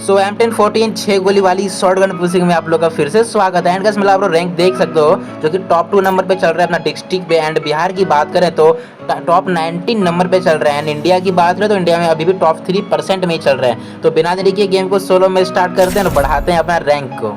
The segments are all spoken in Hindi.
सो M1014 6 गोली वाली शॉर्ट गन पुशिंग में आप लोग का फिर से स्वागत है। एंड गाइस मतलब आप लोग रैंक देख सकते हो जो कि टॉप 2 नंबर पे चल रहा है अपना डिस्ट्रिक्ट पे। एंड बिहार की बात करें तो टॉप 19 नंबर पे चल रहा है। एंड इंडिया की बात करें तो इंडिया में अभी भी टॉप 3% में ही चल रहा है। तो बिना देरी के गेम को सोलो में स्टार्ट करते हैं और बढ़ाते हैं अपना रैंक को।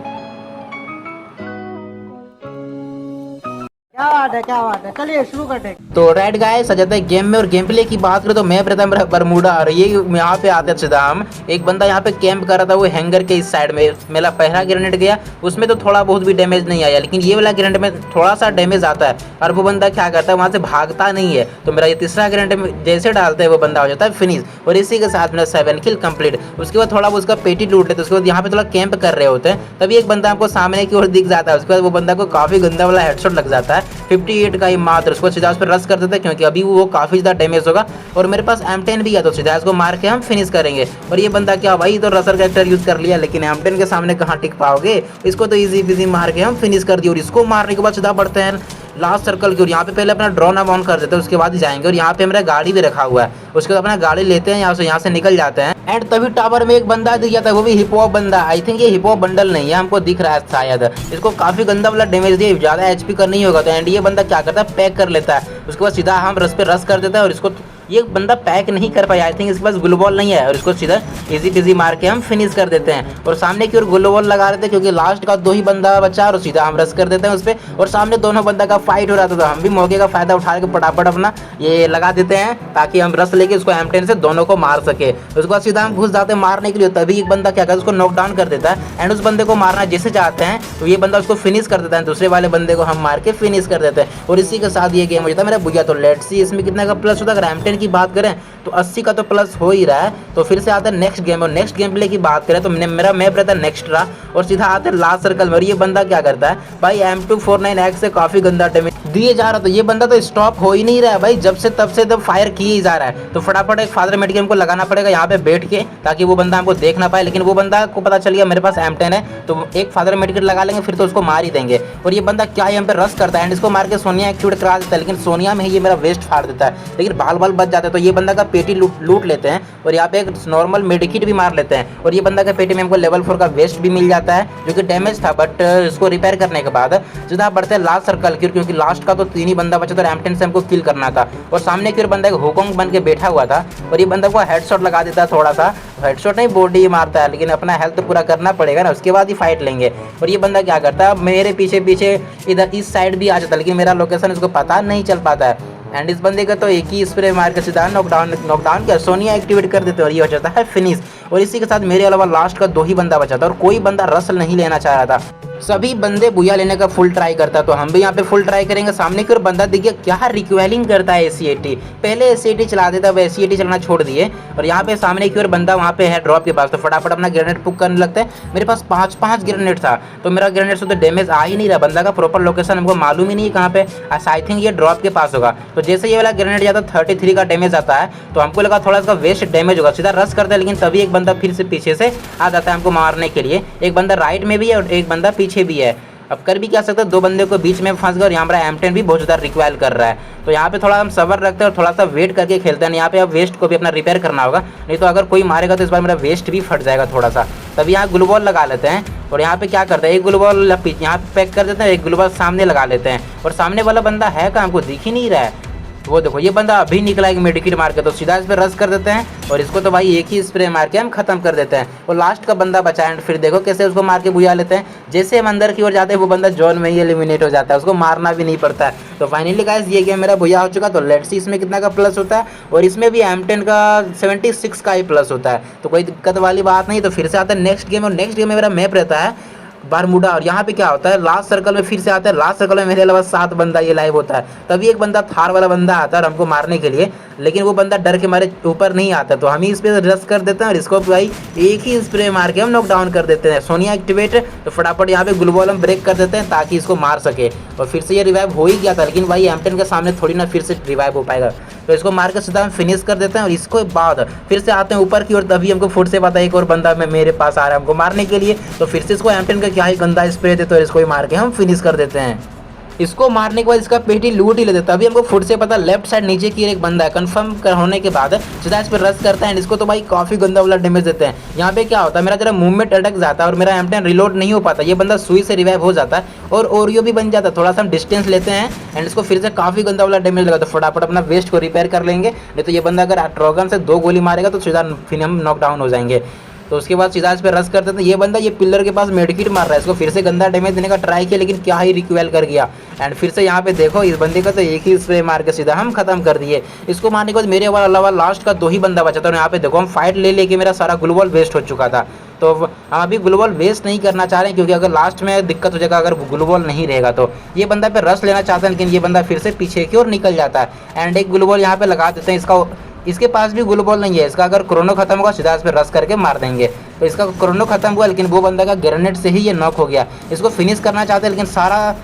क्या बात है, चलिए शुरू करते हैं। तो रेड गाइस आ जाते हैं गेम में। और गेम प्ले की बात करें तो मैं प्रथम बरमूडा और ये यहाँ पे आते सीधा हम एक बंदा यहाँ पे कैंप कर रहा था वो हैंगर के इस साइड में। मेरा पहला ग्रेनेड गया उसमें तो थोड़ा बहुत भी डैमेज नहीं आया, लेकिन ये वाला ग्रेनेड में थोड़ा सा डैमेज आता है और वो बंदा क्या करता है वहाँ से भागता नहीं है। तो मेरा ये तीसरा ग्रेनेड में जैसे डालते हैं वो बंदा हो जाता है फिनिश। और इसी के साथ मेरा 7 किल कंप्लीट। उसके बाद थोड़ा वो उसका पेटी लूट लेते, उसके बाद यहाँ पे थोड़ा कैंप कर रहे होते हैं, तभी एक बंदा आपको सामने की ओर दिख जाता है। उसके बाद वो बंदा को काफी गंदा वाला हेडशॉट लग जाता है 58 का ही मात्र। उसको सीधा उस पर रश कर देते हैं क्योंकि अभी वो काफी ज्यादा डैमेज होगा और मेरे पास M10 भी है तो सीधा इसको मार के हम फिनिश करेंगे। और ये बंदा क्या भाई तो रसर कैरेक्टर यूज कर लिया, लेकिन M10 के सामने कहाँ टिक पाओगे। इसको तो इजी बिजी मार के हम फिनिश कर दिए। और इसको मारने के बाद सीधा बढ़ते हैं लास्ट सर्कल की ओर। यहाँ पे पहले अपना ड्रोन ऑन कर देते हैं, उसके बाद ही जाएंगे। और यहाँ पे मेरा गाड़ी भी रखा हुआ है, उसके बाद अपना गाड़ी लेते हैं यहाँ से निकल जाते हैं। एंड तभी टावर में एक बंदा दिख जाता है, वो भी हिपहॉप बंदा। आई थिंक ये हिपहॉप बंडल नहीं है, हमको दिख रहा है शायद। इसको काफी गंदा वाला डैमेज दिया, ज्यादा HP का नहीं होगा। तो एंड ये बंदा क्या करता है पैक कर लेता है, उसके बाद सीधा हम रस पे रस कर देता है। और इसको ये बंदा पैक नहीं कर पाया, आई थिंक इसके पास ग्लूबॉल नहीं है। और इसको सीधा इजी पिजी मार के हम फिनिश कर देते हैं। और सामने की ओर ग्लूबॉल लगा रहे थे क्योंकि लास्ट का 2 ही बंदा बचा और सीधा हम रस कर देते हैं उस पर। और सामने दोनों बंदा का फाइट हो रहा था तो हम भी मौके का फायदा उठा के फटाफट अपना ये लगा देते हैं ताकि हम रस लेके उसको M10 से दोनों को मार सके। उसके बाद सीधा हम घुस जाते हैं मारने के लिए, तभी एक बंदा क्या करता है उसको नॉकडाउन कर देता है। एंड उस बंदे को मारना जैसे चाहते हैं तो ये बंदा उसको फिनिश कर देता है, दूसरे वाले बंदे को हम मार के फिनिश कर देते हैं। और इसी के साथ ये गेम हो जाता है मेरा बुझा। तो लेट्स सी इसमें कितना का प्लस होता है। अगर M10 की बात करें तो 80 का तो प्लस हो ही रहा है। तो फिर से आता है नेक्स्ट गेम। और नेक्स्ट गेम प्ले की बात करें तो मेरा मैप रहता है नेक्स्ट्रा और सीधा आते हैं लास्ट सर्कल में। और ये बंदा क्या करता है भाई M249X से काफी गंदा डैमेज दिए जा रहा। तो ये बंदा तो स्टॉप हो ही नहीं रहा है भाई, जब से तब से फायर किए ही जा रहा है। तो फटाफट एक फादर मेडिकेट हमको लगाना पड़ेगा यहाँ पे बैठ के ताकि वो बंदा हमको देख ना पाए। लेकिन वो बंदा को पता चल गया मेरे पास M10 है तो एक फादर मेडिकेट लगा लेंगे फिर तो उसको मार ही देंगे। और ये बंदा क्या यहाँ पे रश करता है एंड इसको मार के सोनिया एक्टिवेट करा देता है, लेकिन सोनिया में ही ये मेरा वेस्ट फाड़ देता है, लेकिन बाल बाल बच जाते हैं। तो ये बंदा का पेटी लूट लेते हैं और यहाँ पे एक नॉर्मल मेडिकेट भी मार लेते हैं। और ये बंदा का पेटी में हमको लेवल 4 का वेस्ट भी मिल जाता है जो कि डैमेज था, बट इसको रिपेयर करने के बाद सीधा बढ़ते हैं लास्ट सर्कल की, क्योंकि लास्ट का तो 3 ही बंदा बचा था और M10 से हमको किल करना था। और सामने की ओर बंदा एक हुकोंग बन के बैठा हुआ था और ये बंदा को हेडशॉट लगा देता है, थोड़ा सा हेडशॉट नहीं बॉडी मारता है, लेकिन अपना हेल्थ पूरा करना पड़ेगा ना, उसके बाद ही फाइट लेंगे। और ये बंदा क्या करता है मेरे पीछे पीछे इधर इस साइड भी आ जाता है, लेकिन मेरा लोकेशन उसको पता नहीं चल पाता है। एंड इस बंदे का तो एक ही स्प्रे मार के सीधा नॉकडाउन क्या सोनिया एक्टिवेट कर देते हैं और ये हो जाता है फिनिश। और इसी के साथ मेरे अलावा लास्ट का 2 ही बंदा बचा था और कोई बंदा रस नहीं लेना चाह रहा था। सभी बंदे बुया लेने का फुल ट्राई करता, तो हम भी यहाँ पे फुल ट्राई करेंगे। सामने की ओर बंदा देखिए क्या रिक्वेलिंग करता है AC-80, पहले AC-80 चला देता है, AC-80 चलाना छोड़ दिए। और यहाँ पे सामने की ओर बंदा वहाँ पे है ड्रॉप के पास, तो फटाफट अपना ग्रेनेड पुक करने लगता है। मेरे पास 5 ग्रेनेड था तो मेरा ग्रेनेड से तो डैमेज आ ही नहीं रहा। बंदा का प्रॉपर लोकेशन हमको मालूम ही नहीं है कहाँ पे, आई थिंक ये ड्रॉप के पास होगा। तो जैसे ये वाला ग्रेनेड जाता 33 का डैमेज आता है तो हमको लगा थोड़ा सा वेस्ट डैमेज होगा, सीधा रश करता है। लेकिन तभी एक बंदा फिर से पीछे से आ जाता है हमको मारने के लिए। एक बंदा राइट में भी है और एक बंदा पीछे भी है। अब कर भी क्या सकते हैं, 2 बंदे को बीच में फंस गए और यहाँ पर M10 भी बहुत ज़्यादा रिक्वायर कर रहा है। तो यहाँ पे थोड़ा हम सबर रखते हैं और थोड़ा सा वेट करके खेलते हैं। यहाँ पे अब वेस्ट को भी अपना रिपेयर करना होगा, नहीं तो अगर कोई मारेगा तो इस बार मेरा वेस्ट भी फट जाएगा थोड़ा सा। तभी यहाँ ग्लूबॉल लगा लेते हैं और यहाँ पे क्या करते हैं एक ग्लूबॉल यहाँ पे पैक कर देते हैं, एक ग्लूबॉल सामने लगा लेते हैं। और सामने वाला बंदा है कहाँ हमको दिख ही नहीं रहा है। वो देखो ये बंदा अभी निकला एक मेडिकेट मार के, तो सीधा इस पर रश कर देते हैं और इसको तो भाई एक ही स्प्रे मार के हम खत्म कर देते हैं। और लास्ट का बंदा बचा है, फिर देखो कैसे उसको मार के बुझा लेते हैं। जैसे हम अंदर की ओर जाते हैं वो बंदा जोन में ही एलिमिनेट हो जाता है, उसको मारना भी नहीं पड़ता है। तो फाइनली गाइस ये गेम मेरा बुझा हो चुका। तो लेट्स सी इसमें कितना का प्लस होता है। और इसमें भी M10 का 76 का ही प्लस होता है, तो कोई दिक्कत वाली बात नहीं। तो फिर से आता है नेक्स्ट गेम और नेक्स्ट गेम में मेरा मैप रहता है बरमूडा। और यहाँ पे क्या होता है लास्ट सर्कल में फिर से आता है, लास्ट सर्कल में मेरे अलावा 7 बंदा ये लाइव होता है। तभी एक बंदा थार वाला बंदा आता है हमको मारने के लिए, लेकिन वो बंदा डर के मारे ऊपर नहीं आता, तो हम ही इस पर रश कर देते हैं और इसको भाई एक ही स्प्रे मार के हम नॉकडाउन कर देते हैं। सोनिया एक्टिवेट, तो फटाफट यहाँ पे ग्लूबॉल हम ब्रेक कर देते हैं ताकि इसको मार सके। और फिर से ये रिवाइव हो ही गया था, लेकिन भाई M10 के सामने थोड़ी ना फिर से रिवाइव हो पाएगा। तो इसको मार के सीधा हम फिनिश कर देते हैं और इसको बाद फिर से आते हैं ऊपर की ओर। तभी हमको फुट से पता है एक और बंदा मेरे पास आ रहा है हमको मारने के लिए, तो फिर से इसको M10 का क्या ही गंदा स्प्रे देते हैं और इसको ही मार के हम फिनिश कर देते हैं। इसको मारने के बाद इसका पेटी लूट ही लेते, तभी हमको फुट से पता लेफ्ट साइड नीचे की एक बंदा है। कंफर्म होने के बाद सीधा इस पर रश करता है एंड इसको तो भाई काफी गंदा वाला डैमेज देते हैं। यहाँ पे क्या होता है, मेरा जरा मूवमेंट अटक जाता है और मेरा M10 रिलोड नहीं हो पाता, ये बंदा सुई से रिवाइव हो जाता है और ओरियो भी बन जाता है। थोड़ा सा हम डिस्टेंस लेते हैं एंड इसको फिर से काफी गंदा वाला डैमेज लगा, तो फटाफट अपना वेस्ट को रिपेयर कर लेंगे, नहीं तो ये बंदा अगर ट्रॉगन से 2 गोली मारेगा तो सीधा फिर हम नॉकडाउन हो जाएंगे। तो उसके बाद सीधा इस पे रश करते थे। ये बंदा ये पिलर के पास मेडकिट मार रहा है, इसको फिर से गंदा डैमेज देने का ट्राई किया लेकिन क्या ही रिक्वेल कर गया। एंड फिर से यहाँ पे देखो इस बंदे का तो एक ही स्प्रे मार के सीधा हम खत्म कर दिए। इसको मारने के बाद मेरे अलावा लास्ट का 2 ही बंदा बचा था और यहाँ पे देखो हम फाइट ले लेके मेरा सारा ग्लूबॉल वेस्ट हो चुका था। तो हम अभी ग्लूबॉल वेस्ट नहीं करना चाह रहे हैं, क्योंकि अगर लास्ट में दिक्कत हो जाएगा अगर ग्लूबॉल नहीं रहेगा तो। ये बंदा पे रश लेना चाहता है लेकिन ये बंदा फिर से पीछे की ओर निकल जाता है एंड एक ग्लूबॉल यहाँ पे लगा देते हैं। इसके पास भी ग्लूबॉल नहीं है, इसका अगर क्रोनो खत्म होगा सीधा इस पर रश करके मार देंगे। तो इसका क्रोनो खत्म हुआ लेकिन वो बंदा का ग्रेनेड से ही ये नॉक हो गया। इसको फिनिश करना चाहते हैं लेकिन सारा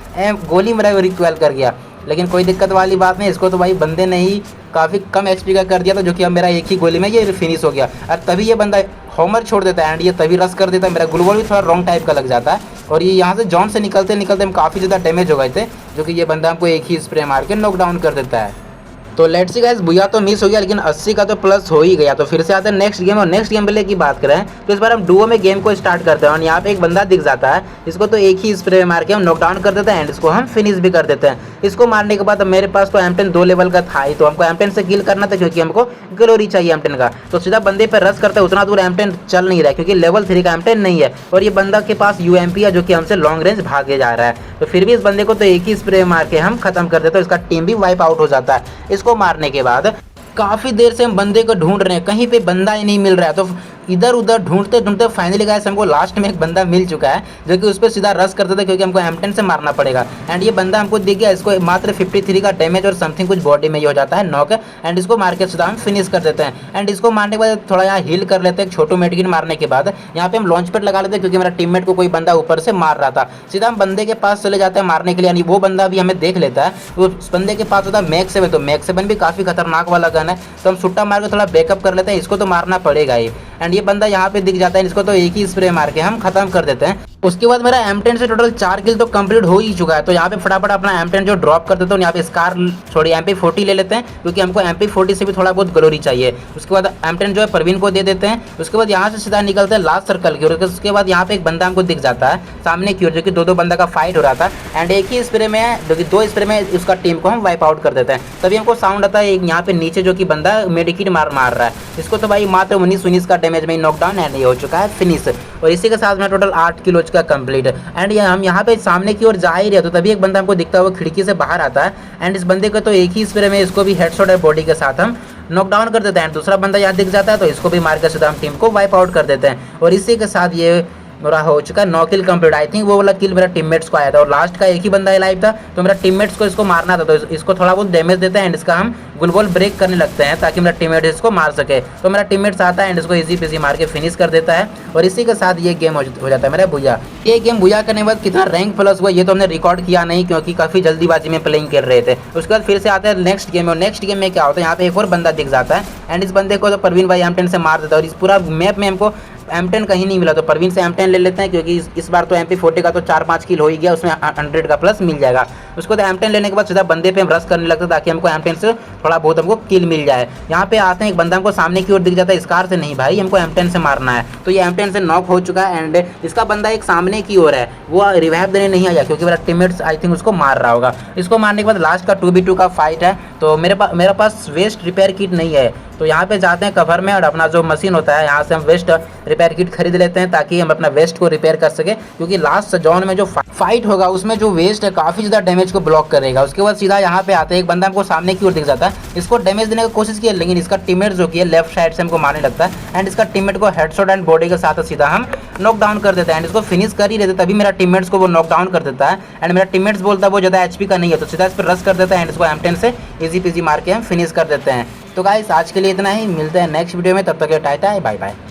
गोली मेरा रिक्वेल कर गया, लेकिन कोई दिक्कत वाली बात नहीं। इसको तो भाई बंदे ने ही काफ़ी कम HP का कर दिया था, जो कि अब मेरा एक ही गोली में ये फिनिश हो गया। और तभी ये बंदा होमर छोड़ देता है एंड ये तभी रश कर देता है। मेरा ग्लूबॉल भी थोड़ा रॉन्ग टाइप का लग जाता है और ये यहाँ से जॉन से निकलते निकलते हम काफ़ी ज़्यादा डैमेज हो गए थे, जो कि ये बंदा हमको एक ही स्प्रे मार के नॉकडाउन कर देता है। तो लेट्स सी गाइस, बुया तो मिस हो गया लेकिन 80 का तो प्लस हो ही गया। तो फिर से आते हैं नेक्स्ट गेम, और नेक्स्ट गेम प्ले की बात करें तो इस बार हम डुओ में गेम को स्टार्ट करते हैं और यहाँ पे एक बंदा दिख जाता है, इसको तो एक ही स्प्रे में मार के हम नॉकडाउन कर देते हैं एंड इसको हम फिनिश भी कर देते हैं। इसको मारने के बाद मेरे पास तो M10 2 लेवल का था ही, तो हमको M10 से किल करना था क्योंकि हमको ग्लोरी चाहिए M10 का। तो सीधा बंदे पर रश करते हैं, उतना दूर M10 चल नहीं रहा है क्योंकि लेवल 3 का M10 नहीं है और ये बंदा के पास UMP है जो कि हमसे लॉन्ग रेंज भागे जा रहा है। तो फिर भी इस बंदे को तो एक ही स्प्रे मार के हम खत्म कर देते हैं, इसका टीम भी वाइप आउट हो जाता है। इसको मारने के बाद काफ़ी देर से हम बंदे को ढूंढ रहे हैं, कहीं पे बंदा ही नहीं मिल रहा है। तो इधर उधर ढूंढते ढूंढते फाइनली गाइस हमको लास्ट में एक बंदा मिल चुका है, जो कि उस पर सीधा रश करते थे क्योंकि हमको M10 से मारना पड़ेगा। एंड ये बंदा हमको दिख गया, इसको मात्र 53 का डैमेज और समथिंग कुछ बॉडी में ही हो जाता है नॉक, एंड इसको मार के सीधा हम फिनिश कर देते हैं। एंड इसको मारने के बाद थोड़ा यहाँ हील कर लेते हैं, एक छोटू मेडकिट मारने के बाद यहाँ पे हम लॉन्च पैड लगा लेते हैं क्योंकि मेरा टीममेट को कोई बंदा ऊपर से मार रहा था। सीधा हम बंदे के पास चले जाते हैं मारने के लिए, यानी वो बंदा भी हमें देख लेता है। तो उस बंदे के पास होता है मैक 7, तो मैक 7 भी काफ़ी खतरनाक वाला गन है, तो हम सुट्टा मार के थोड़ा बैकअप कर लेते हैं, इसको तो मारना पड़ेगा ही। एंड ये बंदा यहाँ पे दिख जाता है, इसको तो एक ही स्प्रे मार के हम खत्म कर देते हैं। उसके बाद मेरा M10 से टोटल 4 किल तो कंप्लीट हो ही चुका है। तो यहाँ पे फटाफट अपना M10 जो ड्रॉप कर देता हूँ, यहाँ पे स्कार छोड़ी MP40 ले लेते हैं क्योंकि हमको MP40 से भी थोड़ा बहुत ग्लोरी चाहिए। उसके बाद M10 जो है प्रवीण को दे देते हैं। उसके बाद यहाँ से सीधा निकलते हैं लास्ट सर्कल की ओर। उसके बाद यहाँ पे एक बंदा हमको दिख जाता है सामने की ओर, जो कि 2-2 बंदा का फाइट हो रहा था एंड एक ही स्प्रे में है, जो कि 2 स्प्रे में उसका टीम को हम वाइप आउट कर देते हैं। तभी हमको साउंड आता है एक यहाँ पे नीचे, जो कि बंदा मेडिकिट मार रहा है। इसको तो भाई मात्र 19 का डैमेज में नॉकडाउन एंड ये हो चुका है फिनिश। और इसी के साथ में टोटल 8 किलो का कंप्लीट। एंड हम यहाँ पे सामने की ओर जा ही रहे, तो तभी एक बंदा हमको दिखता हुआ खिड़की से बाहर आता है एंड इस बंदे को तो एक ही स्प्रे में इसको भी हेडशॉट है बॉडी के साथ हम नॉकडाउन कर देते हैं। दूसरा बंदा यहाँ दिख जाता है तो इसको भी मार कर सीधा हम टीम को वाइप आउट कर देते हैं। और इसी के साथ ये मेरा हो चुका 9 किल कंप्लीट। आई थिंक वो वाला किल मेरा टीममेट्स को आया था और लास्ट का एक ही बंदा लाइव था, तो मेरा टीममेट्स को इसको मारना था। तो इसको थोड़ा बहुत डैमेज देते हैं एंड इसका हम ग्लूबॉल ब्रेक करने लगते हैं ताकि मेरा टीममेट इसको मार सके। तो मेरा टीममेट्स आता है एंड इसको इजी पीजी मार के फिनिश कर देता है। और इसी के साथ ये गेम हो जाता है मेरा बुया। ये गेम बुया करने के बाद कितना रैंक प्लस हुआ ये तो हमने रिकॉर्ड किया नहीं क्योंकि काफ़ी जल्दीबाजी में प्लेइंग कर रहे थे। उसके बाद फिर से आता है नेक्स्ट गेम, और नेक्स्ट गेम में क्या होता है, यहाँ पे एक और बंदा दिख जाता है एंड इस बंदे को तो प्रवीण भाई M10 से मार देता है। और इस पूरा मैप में हमको M10 कहीं नहीं मिला, तो प्रवीण से M10 ले लेते हैं क्योंकि इस बार तो MP40 का तो 4-5 किल हो ही गया, उसमें 100 का प्लस मिल जाएगा। उसको तो M10 लेने के बाद सीधा बंदे पे हम रश करने लगते हैं ताकि हमको M10 से थोड़ा बहुत हमको किल मिल जाए। यहाँ पे आते हैं, एक बंदा हमको सामने की ओर दिख जाता है, स्कार से नहीं भाई हमको M10 से मारना है। तो ये M10 से नॉक हो चुका है एंड इसका बंदा एक सामने की ओर है, वो रिवाइव देने नहीं आया क्योंकि मेरा टीममेट्स आई थिंक उसको मार रहा होगा। इसको मारने के बाद लास्ट का 2v2 का फाइट है। तो मेरा पास वेस्ट रिपेयर किट नहीं है, तो यहाँ पे जाते हैं कवर में और अपना जो मशीन होता है यहाँ से हम वेस्ट रिपेयर किट खरीद लेते हैं ताकि हम अपना वेस्ट को रिपेयर कर सके, क्योंकि लास्ट जोन में जो फाइट होगा उसमें जो वेस्ट है काफ़ी ज़्यादा डैमेज को ब्लॉक करेगा। उसके बाद सीधा यहाँ पे आते हैं, एक बंदा हमको सामने की ओर दिख जाता है, इसको डैमेज देने की कोशिश की लेकिन इसका टीममेट जो कि लेफ्ट साइड से हमको मारने लगता है एंड इसका टीममेट को हेडशॉट एंड बॉडी के साथ सीधा हम नॉकडाउन कर देते हैं एंड इसको फिनिश कर ही रहते, तभी मेरा टीममेट्स को वो नॉकडाउन कर देता है एंड मेरा टीममेट्स बोलता है वो ज़्यादा HP का नहीं है, तो सीधा इस पर रश कर देता है एंड इसको M10 से इजी पीजी मार के हम फिनिश कर देते हैं। तो गाइस आज के लिए इतना ही, मिलते हैं नेक्स्ट वीडियो में, तब तक के टाटा बाय बाय।